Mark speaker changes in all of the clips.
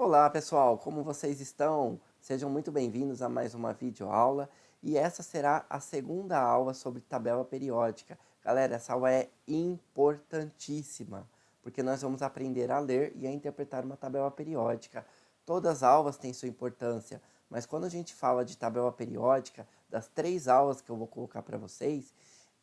Speaker 1: Olá pessoal, como vocês estão? Sejam muito bem-vindos a mais uma videoaula e essa será a segunda aula sobre tabela periódica. Galera, essa aula é importantíssima, porque nós vamos aprender a ler e a interpretar uma tabela periódica. Todas as aulas têm sua importância, mas quando a gente fala de tabela periódica, das 3 aulas que eu vou colocar para vocês,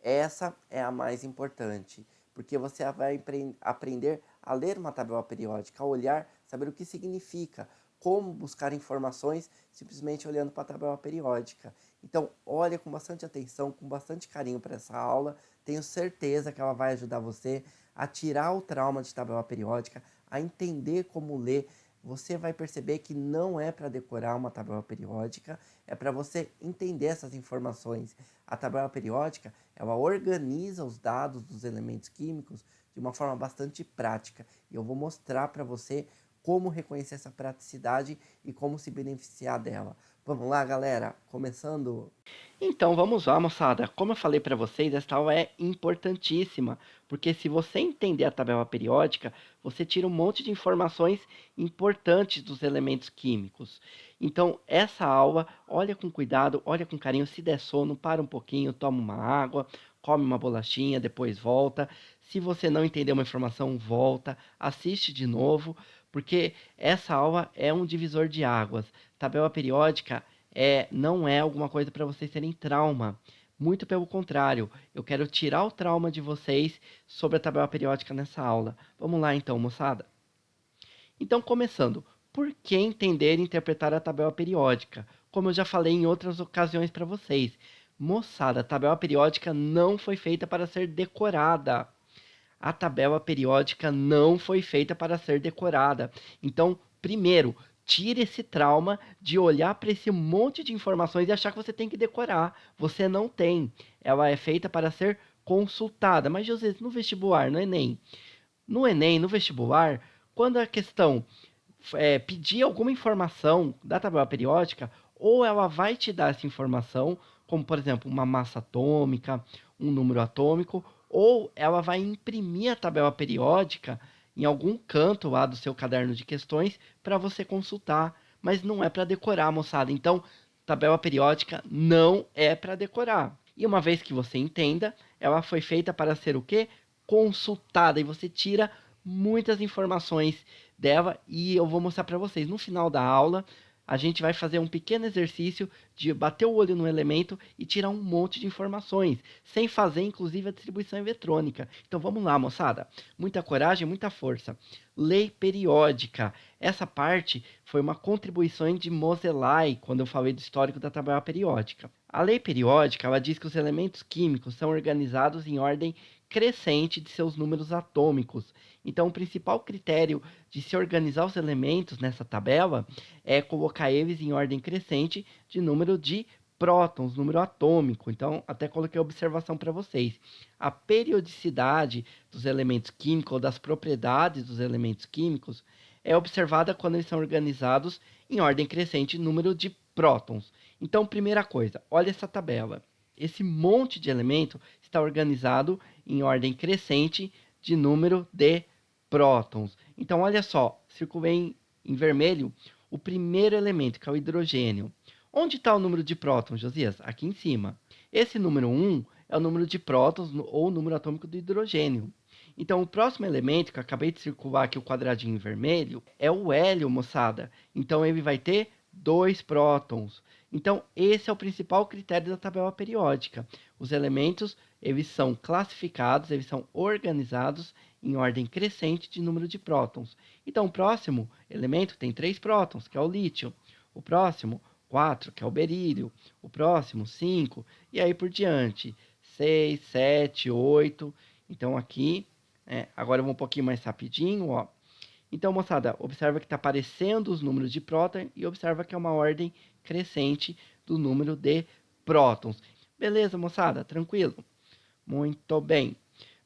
Speaker 1: essa é a mais importante, porque você vai aprender a ler uma tabela periódica, a olhar, saber o que significa, como buscar informações simplesmente olhando para a tabela periódica. Então, olha com bastante atenção, com bastante carinho para essa aula. Tenho certeza que ela vai ajudar você a tirar o trauma de tabela periódica, a entender como ler. Você vai perceber que não é para decorar uma tabela periódica, é para você entender essas informações. A tabela periódica, ela organiza os dados dos elementos químicos de uma forma bastante prática. E eu vou mostrar para você como reconhecer essa praticidade e como se beneficiar dela. Vamos lá, galera? Começando?
Speaker 2: Então vamos lá, moçada. Como eu falei para vocês, esta aula é importantíssima, porque se você entender a tabela periódica, você tira um monte de informações importantes dos elementos químicos. Então, essa aula, olha com cuidado, olha com carinho. Se der sono, para um pouquinho, toma uma água, come uma bolachinha, depois volta. Se você não entender uma informação, volta, assiste de novo, porque essa aula é um divisor de águas. Tabela periódica não é alguma coisa para vocês terem trauma. Muito pelo contrário, eu quero tirar o trauma de vocês sobre a tabela periódica nessa aula. Vamos lá então, moçada. Então, começando, por que entender e interpretar a tabela periódica? Como eu já falei em outras ocasiões para vocês. Moçada, a tabela periódica não foi feita para ser decorada. A tabela periódica não foi feita para ser decorada. Então, primeiro, tire esse trauma de olhar para esse monte de informações e achar que você tem que decorar. Você não tem. Ela é feita para ser consultada. Mas, José, no vestibular, no Enem. No Enem, no vestibular, quando a questão pedir alguma informação da tabela periódica, ou ela vai te dar essa informação, como por exemplo uma massa atômica, um número atômico, ou ela vai imprimir a tabela periódica em algum canto lá do seu caderno de questões para você consultar, mas não é para decorar, moçada. Então, tabela periódica não é para decorar. E uma vez que você entenda, ela foi feita para ser o quê? Consultada, e você tira muitas informações dela e eu vou mostrar para vocês. No final da aula, a gente vai fazer um pequeno exercício de bater o olho no elemento e tirar um monte de informações, sem fazer inclusive a distribuição eletrônica. Então vamos lá, moçada. Muita coragem, muita força. Lei periódica. Essa parte foi uma contribuição de Moseley quando eu falei do histórico da tabela periódica. A lei periódica, ela diz que os elementos químicos são organizados em ordem crescente de seus números atômicos. Então, o principal critério de se organizar os elementos nessa tabela é colocar eles em ordem crescente de número de prótons, número atômico. Então, até coloquei a observação para vocês. A periodicidade dos elementos químicos, ou das propriedades dos elementos químicos, é observada quando eles são organizados em ordem crescente número de prótons. Então, primeira coisa, olha essa tabela. Esse monte de elemento está organizado em ordem crescente de número de prótons. Então, olha só, circulei em vermelho o primeiro elemento, que é o hidrogênio. Onde está o número de prótons, Josias? Aqui em cima. Esse número 1 é o número de prótons ou o número atômico do hidrogênio. Então, o próximo elemento, que eu acabei de circular aqui o quadradinho em vermelho, é o hélio, moçada. Então, ele vai ter 2 prótons. Então, esse é o principal critério da tabela periódica. Os elementos, eles são classificados, eles são organizados em ordem crescente de número de prótons. Então, o próximo elemento tem 3 prótons, que é o lítio. O próximo, 4, que é o berílio. O próximo, 5, e aí por diante. 6, 7, 8. Então, aqui, agora eu vou um pouquinho mais rapidinho, ó. Então, moçada, observa que está aparecendo os números de próton e observa que é uma ordem crescente do número de prótons. Beleza, moçada? Tranquilo? Muito bem.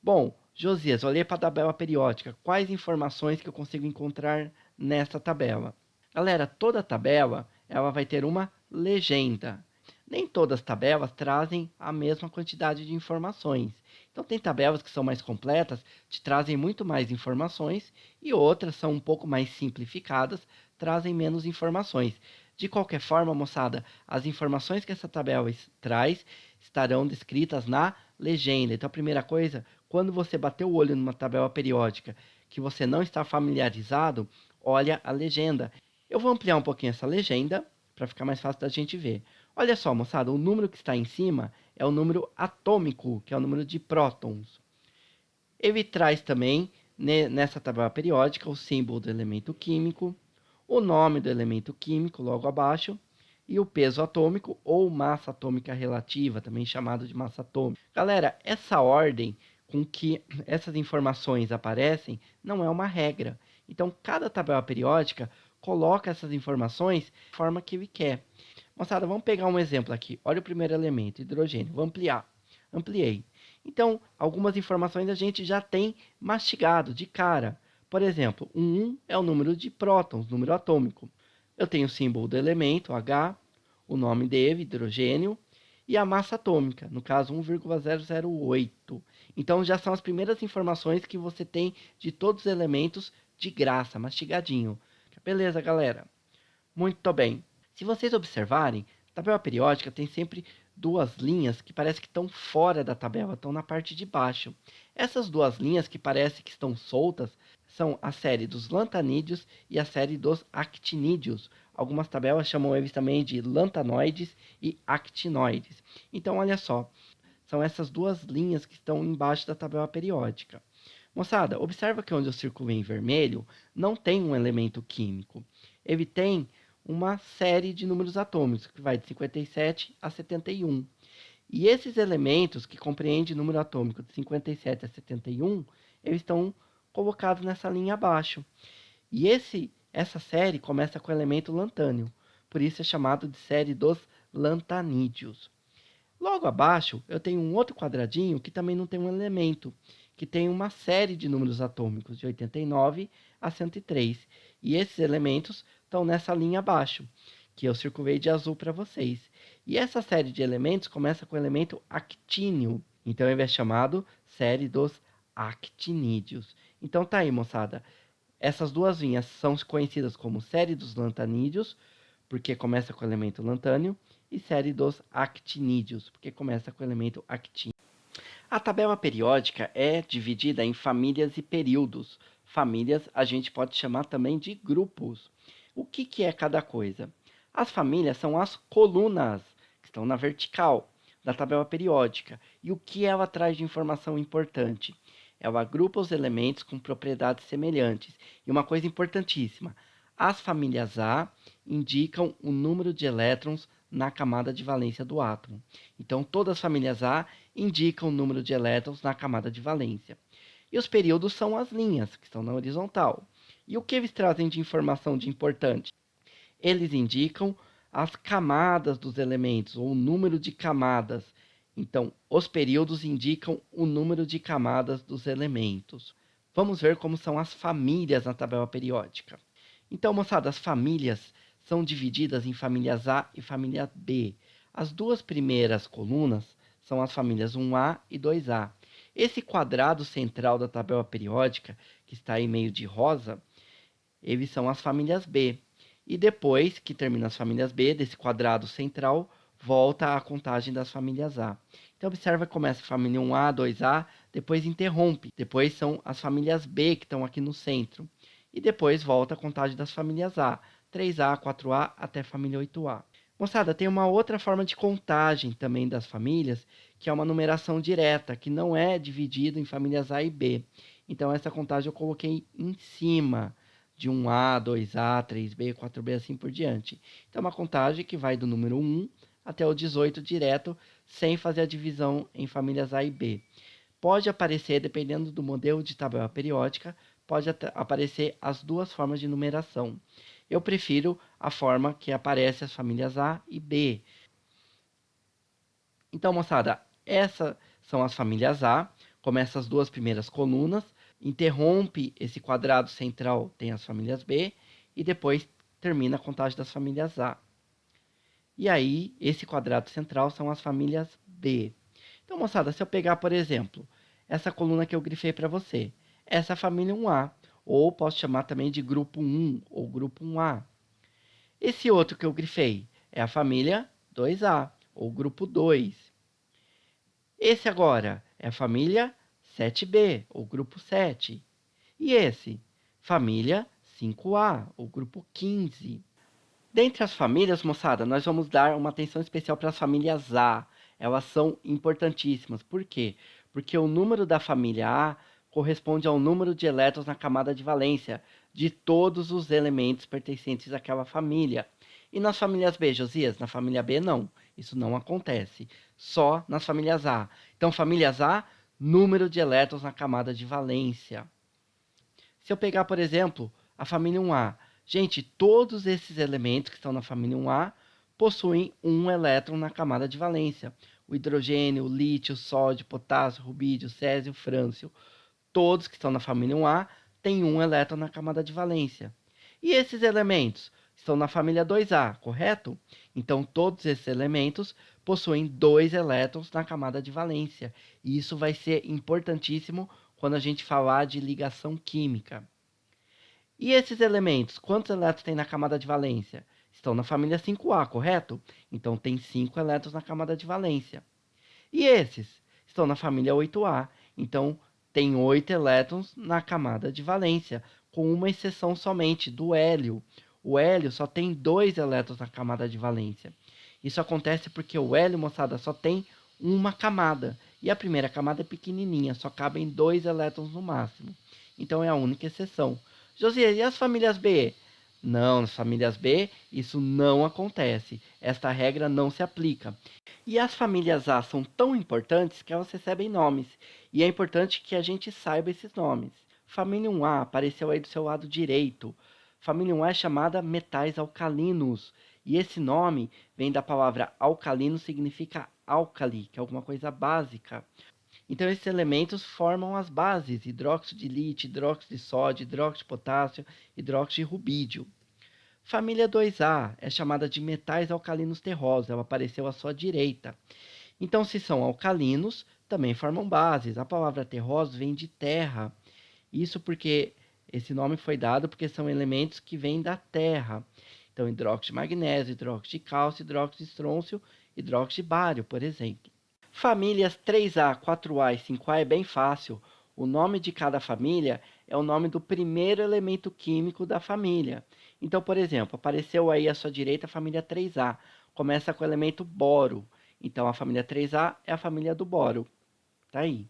Speaker 2: Bom, Josias, olhei para a tabela periódica. Quais informações que eu consigo encontrar nessa tabela? Galera, toda tabela ela vai ter uma legenda. Nem todas as tabelas trazem a mesma quantidade de informações. Então, tem tabelas que são mais completas, te trazem muito mais informações, e outras são um pouco mais simplificadas, trazem menos informações. De qualquer forma, moçada, as informações que essa tabela traz estarão descritas na legenda. Então, a primeira coisa, quando você bater o olho numa tabela periódica que você não está familiarizado, olha a legenda. Eu vou ampliar um pouquinho essa legenda para ficar mais fácil da gente ver. Olha só, moçada, o número que está em cima é o número atômico, que é o número de prótons. Ele traz também, nessa tabela periódica, o símbolo do elemento químico, o nome do elemento químico logo abaixo, e o peso atômico ou massa atômica relativa, também chamado de massa atômica. Galera, essa ordem com que essas informações aparecem não é uma regra. Então, cada tabela periódica coloca essas informações da forma que ele quer. Moçada, vamos pegar um exemplo aqui. Olha o primeiro elemento, hidrogênio. Vou ampliar. Ampliei. Então, algumas informações a gente já tem mastigado de cara. Por exemplo, o 1 é o número de prótons, número atômico. Eu tenho o símbolo do elemento, H, o nome dele, hidrogênio, e a massa atômica, no caso 1,008. Então, já são as primeiras informações que você tem de todos os elementos de graça, mastigadinho. Beleza, galera? Muito bem. Se vocês observarem, a tabela periódica tem sempre duas linhas que parece que estão fora da tabela, estão na parte de baixo. Essas duas linhas que parece que estão soltas são a série dos lantanídeos e a série dos actinídeos. Algumas tabelas chamam eles também de lantanoides e actinoides. Então, olha só, são essas duas linhas que estão embaixo da tabela periódica. Moçada, observa que onde eu circulei em vermelho não tem um elemento químico. Ele tem uma série de números atômicos, que vai de 57 a 71. E esses elementos, que compreendem número atômico de 57 a 71, eles estão colocados nessa linha abaixo. E essa série começa com o elemento lantânio, por isso é chamado de série dos lantanídeos. Logo abaixo, eu tenho um outro quadradinho que também não tem um elemento, que tem uma série de números atômicos, de 89 a 103. E esses elementos estão nessa linha abaixo, que eu circulei de azul para vocês. E essa série de elementos começa com o elemento actínio. Então, ele é chamado série dos actinídeos. Então, tá aí, moçada. Essas duas linhas são conhecidas como série dos lantanídeos, porque começa com o elemento lantânio, e série dos actinídeos, porque começa com o elemento actínio. A tabela periódica é dividida em famílias e períodos. Famílias a gente pode chamar também de grupos. O que é cada coisa? As famílias são as colunas que estão na vertical da tabela periódica. E o que ela traz de informação importante? Ela agrupa os elementos com propriedades semelhantes. E uma coisa importantíssima, as famílias A indicam o número de elétrons na camada de valência do átomo. Então, todas as famílias A indicam o número de elétrons na camada de valência. E os períodos são as linhas, que estão na horizontal. E o que eles trazem de informação de importante? Eles indicam as camadas dos elementos, ou o número de camadas. Então, os períodos indicam o número de camadas dos elementos. Vamos ver como são as famílias na tabela periódica. Então, moçada, as famílias são divididas em famílias A e família B. As duas primeiras colunas são as famílias 1A e 2A. Esse quadrado central da tabela periódica, que está aí meio de rosa, eles são as famílias B. E depois que termina as famílias B, desse quadrado central, volta a contagem das famílias A. Então, observa que começa a família 1A, 2A, depois interrompe. Depois são as famílias B que estão aqui no centro. E depois volta a contagem das famílias A, 3A, 4A, até a família 8A. Moçada, tem uma outra forma de contagem também das famílias, que é uma numeração direta, que não é dividido em famílias A e B. Então, essa contagem eu coloquei em cima de 1A, 2A, 3B, 4B, assim por diante. Então, é uma contagem que vai do número 1 até o 18 direto, sem fazer a divisão em famílias A e B. Pode aparecer, dependendo do modelo de tabela periódica, pode aparecer as duas formas de numeração. Eu prefiro a forma que aparece as famílias A e B. Então, moçada, essas são as famílias A. Começa as duas primeiras colunas, interrompe esse quadrado central, tem as famílias B, e depois termina a contagem das famílias A. E aí, esse quadrado central são as famílias B. Então, moçada, se eu pegar, por exemplo, essa coluna que eu grifei para você. Essa é a família 1A, ou posso chamar também de grupo 1 ou grupo 1A. Esse outro que eu grifei é a família 2A, ou grupo 2. Esse agora é a família 7B, ou grupo 7. E esse, família 5A, ou grupo 15. Dentre as famílias, moçada, nós vamos dar uma atenção especial para as famílias A. Elas são importantíssimas. Por quê? Porque o número da família A corresponde ao número de elétrons na camada de valência de todos os elementos pertencentes àquela família. E nas famílias B, Josias? Na família B, não. Isso não acontece. Só nas famílias A. Então, famílias A, número de elétrons na camada de valência. Se eu pegar, por exemplo, a família 1A, gente, todos esses elementos que estão na família 1A possuem um elétron na camada de valência. O hidrogênio, o lítio, o sódio, o potássio, o rubídio, o césio, o frâncio, todos que estão na família 1A têm um elétron na camada de valência. E esses elementos estão na família 2A, correto? Então, todos esses elementos possuem dois elétrons na camada de valência. E isso vai ser importantíssimo quando a gente falar de ligação química. E esses elementos, quantos elétrons tem na camada de valência? Estão na família 5A, correto? Então, tem 5 elétrons na camada de valência. E esses? Estão na família 8A. Então, tem 8 elétrons na camada de valência, com uma exceção somente, do hélio. O hélio só tem 2 elétrons na camada de valência. Isso acontece porque o hélio, moçada, só tem uma camada. E a primeira camada é pequenininha, só cabem 2 elétrons no máximo. Então, é a única exceção. Josias, e as famílias B? Não, nas famílias B, isso não acontece. Esta regra não se aplica. E as famílias A são tão importantes que elas recebem nomes. E é importante que a gente saiba esses nomes. Família 1A apareceu aí do seu lado direito. Família 1A é chamada metais alcalinos. E esse nome vem da palavra alcalino, significa álcali, que é alguma coisa básica. Então, esses elementos formam as bases: hidróxido de lítio, hidróxido de sódio, hidróxido de potássio, hidróxido de rubídio. Família 2A é chamada de metais alcalinos terrosos, ela apareceu à sua direita. Então, se são alcalinos, também formam bases. A palavra terrosos vem de terra. Isso porque esse nome foi dado porque são elementos que vêm da terra. Então, hidróxido de magnésio, hidróxido de cálcio, hidróxido de estrôncio, hidróxido de bário, por exemplo. Famílias 3A, 4A e 5A é bem fácil. O nome de cada família é o nome do primeiro elemento químico da família. Então, por exemplo, apareceu aí à sua direita a família 3A. Começa com o elemento boro. Então, a família 3A é a família do boro. Tá aí.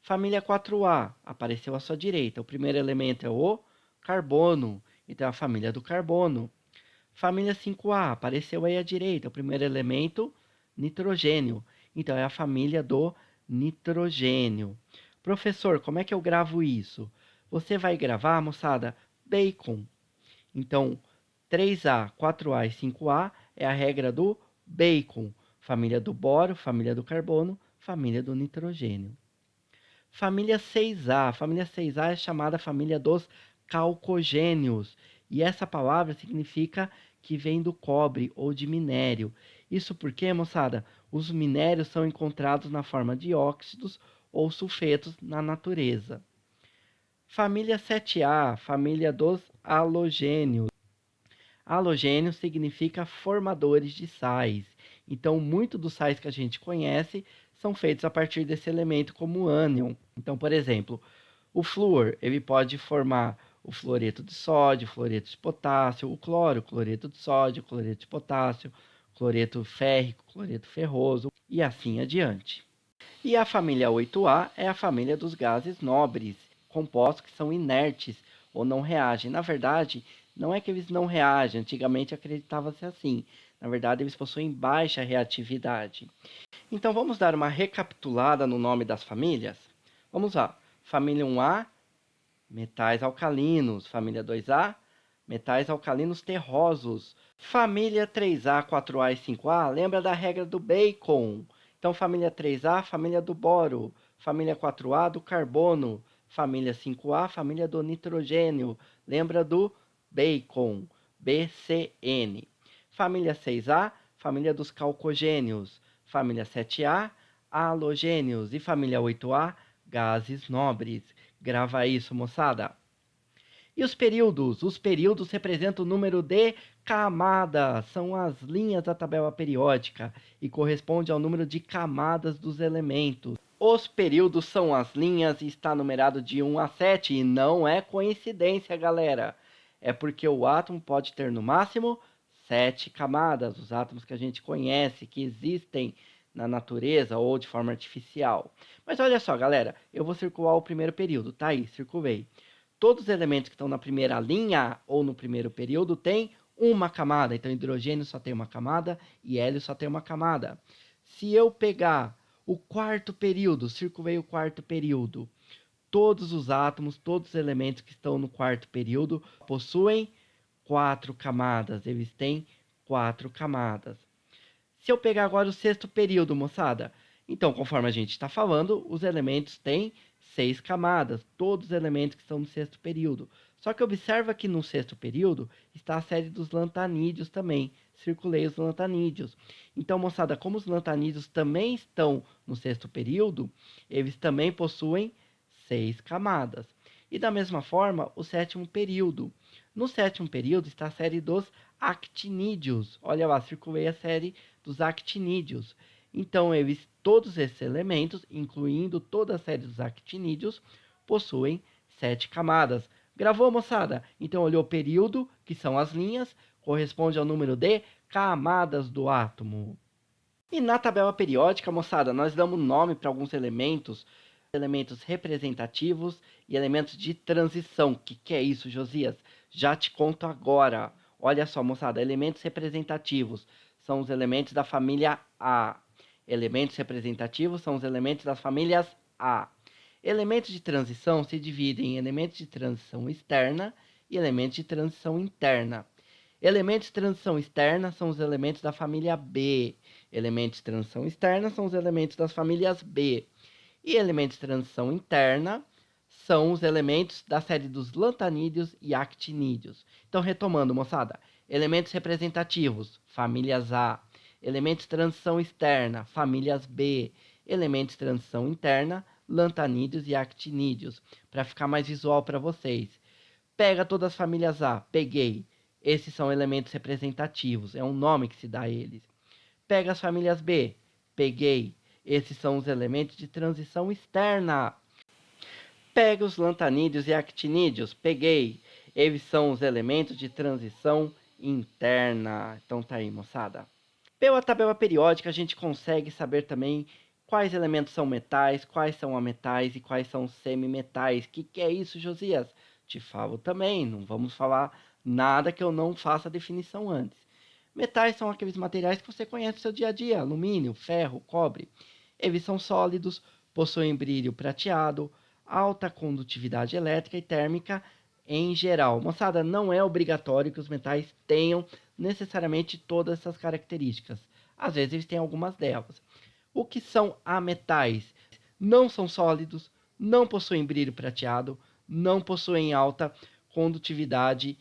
Speaker 2: Família 4A apareceu à sua direita. O primeiro elemento é o carbono. Então, é a família do carbono. Família 5A apareceu aí à direita. O primeiro elemento, nitrogênio. Então, é a família do nitrogênio. Professor, como é que eu gravo isso? Você vai gravar, moçada, bacon. Então, 3A, 4A e 5A é a regra do bacon. Família do boro, família do carbono, família do nitrogênio. Família 6A. Família 6A é chamada família dos calcogênios. E essa palavra significa que vem do cobre ou de minério. Isso porque, moçada, os minérios são encontrados na forma de óxidos ou sulfetos na natureza. Família 7A, família dos halogênios. Halogênio significa formadores de sais. Então, muitos dos sais que a gente conhece são feitos a partir desse elemento como o ânion. Então, por exemplo, o flúor, ele pode formar o fluoreto de sódio, o fluoreto de potássio, o cloro, o cloreto de sódio, o cloreto de potássio, cloreto férrico, cloreto ferroso e assim adiante. E a família 8A é a família dos gases nobres, compostos que são inertes ou não reagem. Na verdade, não é que eles não reagem, antigamente acreditava-se assim. Na verdade, eles possuem baixa reatividade. Então, vamos dar uma recapitulada no nome das famílias? Vamos lá. Família 1A, metais alcalinos. Família 2A, metais alcalinos terrosos. Família 3A, 4A e 5A, lembra da regra do bacon. Então, família 3A, família do boro. Família 4A, do carbono. Família 5A, família do nitrogênio. Lembra do bacon, BCN. Família 6A, família dos calcogênios. Família 7A, halogênios. E família 8A, gases nobres. Grava isso, moçada. E os períodos? Os períodos representam o número de camadas, são as linhas da tabela periódica e corresponde ao número de camadas dos elementos. Os períodos são as linhas e está numerado de 1 a 7 e não é coincidência, galera. É porque o átomo pode ter no máximo 7 camadas, os átomos que a gente conhece, que existem na natureza ou de forma artificial. Mas olha só, galera, eu vou circular o primeiro período, tá aí, circulei. Todos os elementos que estão na primeira linha ou no primeiro período têm uma camada. Então, hidrogênio só tem uma camada e hélio só tem uma camada. Se eu pegar o quarto período, circulei o quarto período, todos os átomos, todos os elementos que estão no quarto período possuem 4 camadas. Eles têm 4 camadas. Se eu pegar agora o sexto período, moçada, então, conforme a gente está falando, os elementos têm 6 camadas, todos os elementos que estão no sexto período. Só que observa que no sexto período está a série dos lantanídeos também. Circulei os lantanídeos. Então, moçada, como os lantanídeos também estão no sexto período, eles também possuem 6 camadas. E da mesma forma, o sétimo período. No sétimo período está a série dos actinídeos. Olha lá, circulei a série dos actinídeos. Então, todos esses elementos, incluindo toda a série dos actinídeos, possuem 7 camadas. Gravou, moçada? Então, olhou o período, que são as linhas, corresponde ao número de camadas do átomo. E na tabela periódica, moçada, nós damos nome para alguns elementos, elementos representativos e elementos de transição. O que é isso, Josias? Já te conto agora. Olha só, moçada, elementos representativos são os elementos da família A. Elementos representativos são os elementos das famílias A. Elementos de transição se dividem em elementos de transição externa e elementos de transição interna. Elementos de transição externa são os elementos da família B. Elementos de transição externa são os elementos das famílias B. E elementos de transição interna são os elementos da série dos lantanídeos e actinídeos. Então, retomando, moçada, elementos representativos, famílias A. Elementos de transição externa, famílias B. Elementos de transição interna, lantanídeos e actinídeos. Para ficar mais visual para vocês. Pega todas as famílias A, peguei. Esses são elementos representativos, é um nome que se dá a eles. Pega as famílias B, peguei. Esses são os elementos de transição externa. Pega os lantanídeos e actinídeos, peguei. Eles são os elementos de transição interna. Então tá aí, moçada. Pela tabela periódica, a gente consegue saber também quais elementos são metais, quais são ametais e quais são semimetais. Que é isso, Josias? Te falo também, não vamos falar nada que eu não faça a definição antes. Metais são aqueles materiais que você conhece no seu dia a dia: alumínio, ferro, cobre. Eles são sólidos, possuem brilho prateado, alta condutividade elétrica e térmica em geral. Moçada, não é obrigatório que os metais tenham necessariamente todas essas características. Às vezes eles têm algumas delas. O que são ametais? Não são sólidos, não possuem brilho prateado, não possuem alta condutividade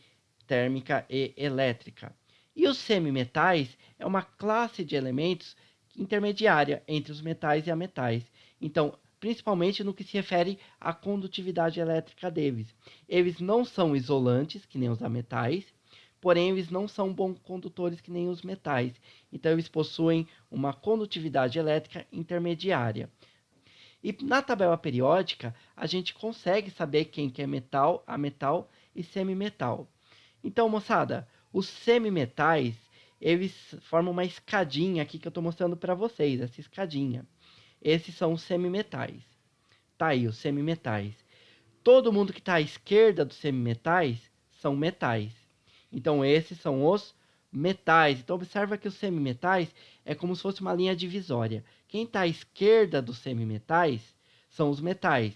Speaker 2: térmica e elétrica. E os semimetais é uma classe de elementos intermediária entre os metais e ametais. Então, principalmente no que se refere à condutividade elétrica deles. Eles não são isolantes, que nem os ametais, porém eles não são bons condutores que nem os metais. Então, eles possuem uma condutividade elétrica intermediária. E na tabela periódica, a gente consegue saber quem que é metal, ametal e semimetal. Então, moçada, os semimetais, eles formam uma escadinha aqui que eu estou mostrando para vocês, essa escadinha. Esses são os semimetais. Tá aí, os semimetais. Todo mundo que está à esquerda dos semimetais são metais. Então, esses são os metais. Então, observa que os semimetais é como se fosse uma linha divisória. Quem está à esquerda dos semimetais são os metais.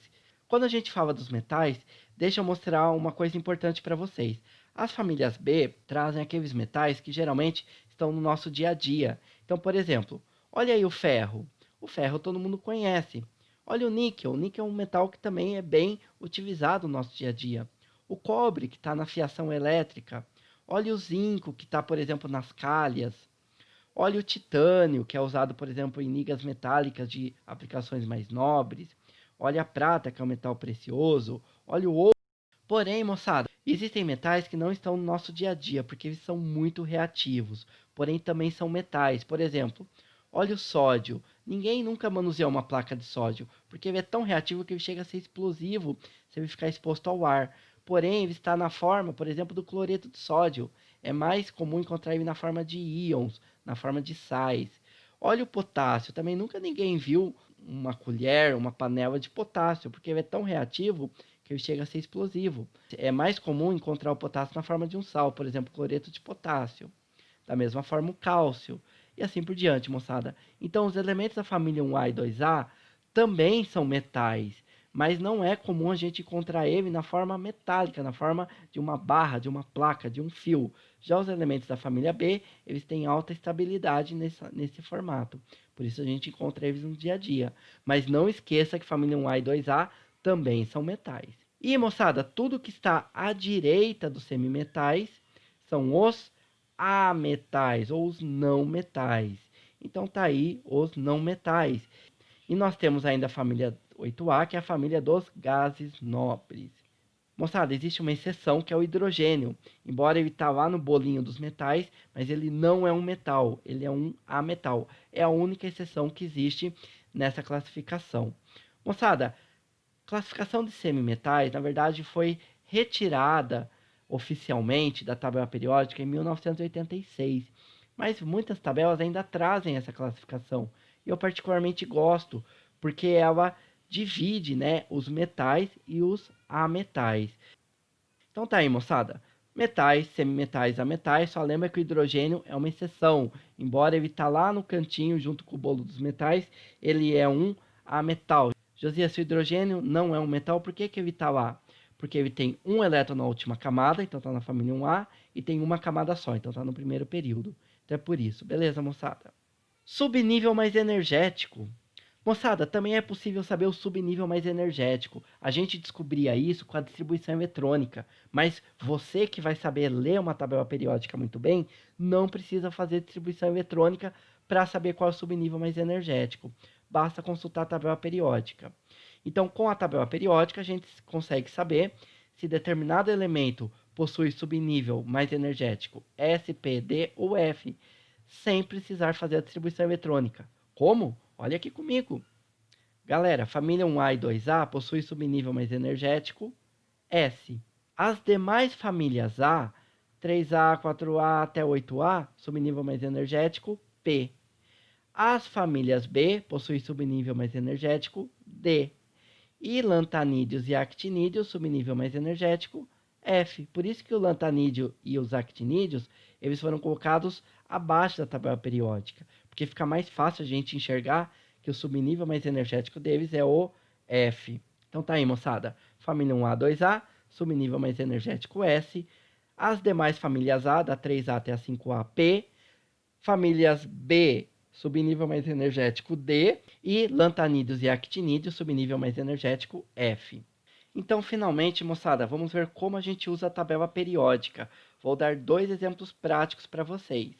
Speaker 2: Quando a gente fala dos metais, deixa eu mostrar uma coisa importante para vocês. As famílias B trazem aqueles metais que geralmente estão no nosso dia a dia. Então, por exemplo, olha aí o ferro. O ferro todo mundo conhece. Olha o níquel. O níquel é um metal que também é bem utilizado no nosso dia a dia. O cobre, que está na fiação elétrica. Olha o zinco, que está, por exemplo, nas calhas. Olha o titânio, que é usado, por exemplo, em ligas metálicas de aplicações mais nobres. olha a prata, que é um metal precioso, olha o ouro. Porém, moçada, existem metais que não estão no nosso dia a dia, porque eles são muito reativos. Porém, também são metais. Por exemplo, olha o sódio. Ninguém nunca manuseou uma placa de sódio, porque ele é tão reativo que ele chega a ser explosivo se ele ficar exposto ao ar. Porém, ele está na forma, por exemplo, do cloreto de sódio. É mais comum encontrar ele na forma de íons, na forma de sais. Olha o potássio. Também nunca ninguém viu uma colher, uma panela de potássio, porque ele é tão reativo que ele chega a ser explosivo. É mais comum encontrar o potássio na forma de um sal, por exemplo, cloreto de potássio. Da mesma forma, o cálcio. E assim por diante, moçada. Então, os elementos da família 1A e 2A também são metais, mas não é comum a gente encontrar ele na forma metálica, na forma de uma barra, de uma placa, de um fio. Já os elementos da família B, eles têm alta estabilidade nesse formato. Por isso a gente encontra eles no dia a dia. Mas não esqueça que família 1A e 2A também são metais. E, moçada, tudo que está à direita dos semimetais são os ametais ou os não metais. Então tá aí os não metais. E nós temos ainda a família 8A, que é a família dos gases nobres. Moçada, existe uma exceção que é o hidrogênio. Embora ele está lá no bolinho dos metais, mas ele não é um metal, ele é um ametal. É a única exceção que existe nessa classificação. Moçada, classificação de semimetais, na verdade, foi retirada oficialmente da tabela periódica em 1986, mas muitas tabelas ainda trazem essa classificação. E eu particularmente gosto, porque ela divide, né, os metais e os ametais. Então tá aí, moçada. Metais, semimetais, ametais, só lembra que o hidrogênio é uma exceção. Embora ele está lá no cantinho junto com o bolo dos metais, ele é um ametal. Josias, se o hidrogênio não é um metal, por que ele está lá? Porque ele tem um elétron na última camada, então está na família 1A, e tem uma camada só, então está no primeiro período. Então é por isso. Beleza, moçada? Subnível mais energético. Moçada, também é possível saber o subnível mais energético. A gente descobria isso com a distribuição eletrônica, mas você que vai saber ler uma tabela periódica muito bem, não precisa fazer distribuição eletrônica para saber qual é o subnível mais energético. Basta consultar a tabela periódica. Então, com a tabela periódica, a gente consegue saber se determinado elemento possui subnível mais energético S, P, D ou F, sem precisar fazer a distribuição eletrônica. Como? Olha aqui comigo. Galera, família 1A e 2A possui subnível mais energético S. As demais famílias A, 3A, 4A até 8A, subnível mais energético P. As famílias B possuem subnível mais energético D. E lantanídeos e actinídeos, subnível mais energético F. Por isso que o lantanídeo e os actinídeos, eles foram colocados abaixo da tabela periódica, porque fica mais fácil a gente enxergar que o subnível mais energético deles é o F. Então tá aí, moçada. Família 1A, 2A, subnível mais energético S. As demais famílias A, da 3A até a 5A, P. Famílias B, subnível mais energético D. E lantanídeos e actinídeos, subnível mais energético F. Então, finalmente, moçada, vamos ver como a gente usa a tabela periódica. Vou dar dois exemplos práticos para vocês.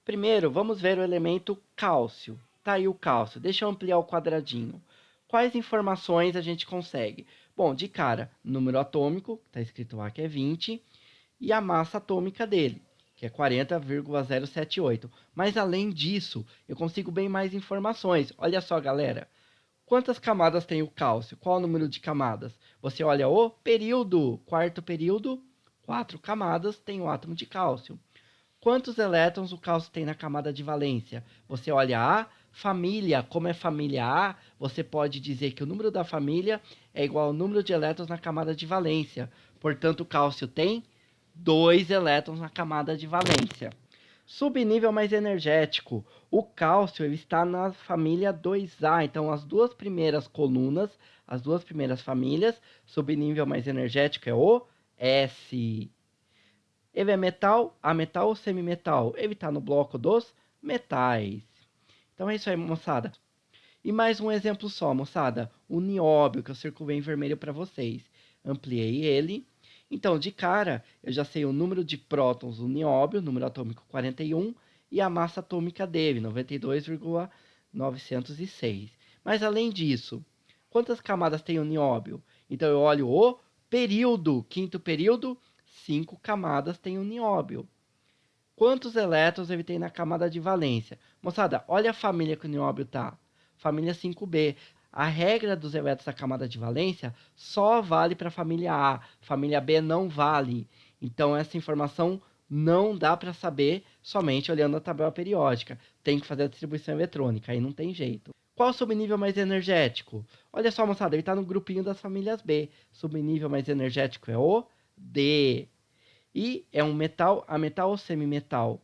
Speaker 2: Primeiro, vamos ver o elemento cálcio. Tá aí o cálcio. Deixa eu ampliar o quadradinho. Quais informações a gente consegue? Bom, de cara, número atômico, está escrito lá que é 20, e a massa atômica dele, que é 40,078. Mas além disso, eu consigo bem mais informações. Olha só, galera. Quantas camadas tem o cálcio? Qual o número de camadas? Você olha o período, quarto período, 4 camadas tem o átomo de cálcio. Quantos elétrons o cálcio tem na camada de valência? Você olha a família, como é família A, você pode dizer que o número da família é igual ao número de elétrons na camada de valência. Portanto, o cálcio tem 2 elétrons na camada de valência. Subnível mais energético. O cálcio ele está na família 2A. Então, as duas primeiras colunas, as duas primeiras famílias, subnível mais energético é o S. Ele é metal, ametal ou semimetal? Ele está no bloco dos metais. Então é isso aí, moçada. E mais um exemplo só, moçada. O nióbio, que eu circulei em vermelho para vocês. Ampliei ele. Então, de cara, eu já sei o número de prótons do nióbio, número atômico 41, e a massa atômica dele, 92,906. Mas além disso, Quantas camadas tem o nióbio? Então eu olho o período, quinto período, 5 camadas tem o nióbio. Quantos elétrons ele tem na camada de valência? Moçada, olha a família que o nióbio está. Família 5B. A regra dos elétrons da camada de valência só vale para a família A. Família B não vale. Então, essa informação não dá para saber somente olhando a tabela periódica. Tem que fazer a distribuição eletrônica, aí não tem jeito. Qual o subnível mais energético? Olha só, moçada, ele está no grupinho das famílias B. Subnível mais energético é o D. E é um metal, a metal ou semimetal?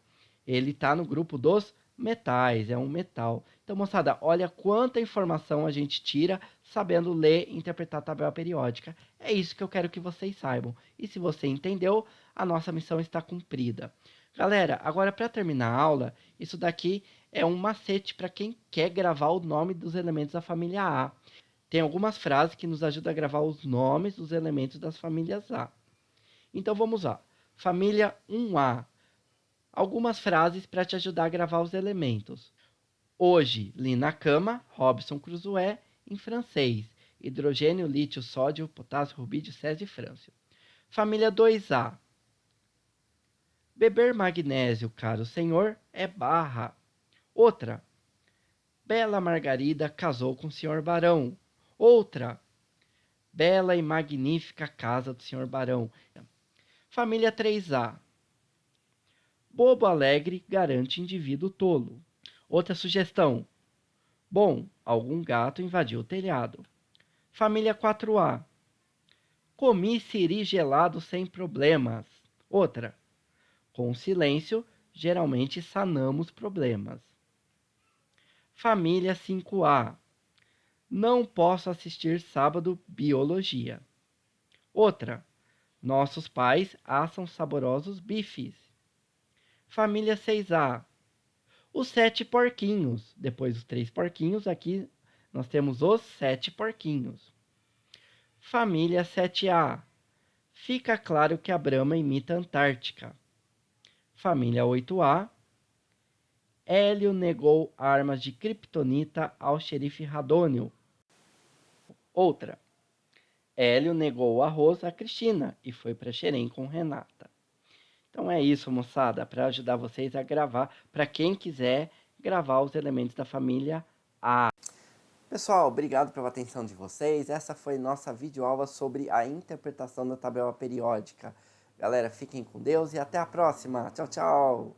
Speaker 2: Ele está no grupo dos metais, é um metal. Então, moçada, olha quanta informação a gente tira sabendo ler e interpretar a tabela periódica. É isso que eu quero que vocês saibam. E se você entendeu, a nossa missão está cumprida. Galera, agora para terminar a aula, isso daqui é um macete para quem quer gravar o nome dos elementos da família A. Tem algumas frases que nos ajudam a gravar os nomes dos elementos das famílias A. Então vamos lá. Família 1A. Algumas frases para te ajudar a gravar os elementos. Hoje, li na cama, Robson Crusoe, em francês. Hidrogênio, lítio, sódio, potássio, rubídio, césio e frâncio. Família 2A. Beber magnésio, caro senhor, é barra. Outra. Bela Margarida casou com o senhor barão. Outra. Bela e magnífica casa do senhor barão. Família 3A. Bobo alegre garante indivíduo tolo. Outra sugestão. Bom, algum gato invadiu o telhado. Família 4A. Comi siri gelado sem problemas. Outra. Com silêncio, geralmente sanamos problemas. Família 5A. Não posso assistir sábado biologia. Outra. Nossos pais assam saborosos bifes. Família 6A. Os 7 porquinhos. Depois dos 3 porquinhos, aqui nós temos os 7 porquinhos. Família 7A. Fica claro que a Brahma imita a Antártica. Família 8A. Hélio negou armas de kryptonita ao xerife Radônio. Outra. Hélio negou o arroz a Cristina e foi para Xerém com Renata. Então é isso, moçada, para ajudar vocês a gravar, para quem quiser gravar os elementos da família A.
Speaker 1: Pessoal, obrigado pela atenção de vocês. Essa foi nossa videoaula sobre a interpretação da tabela periódica. Galera, fiquem com Deus e até a próxima. Tchau, tchau!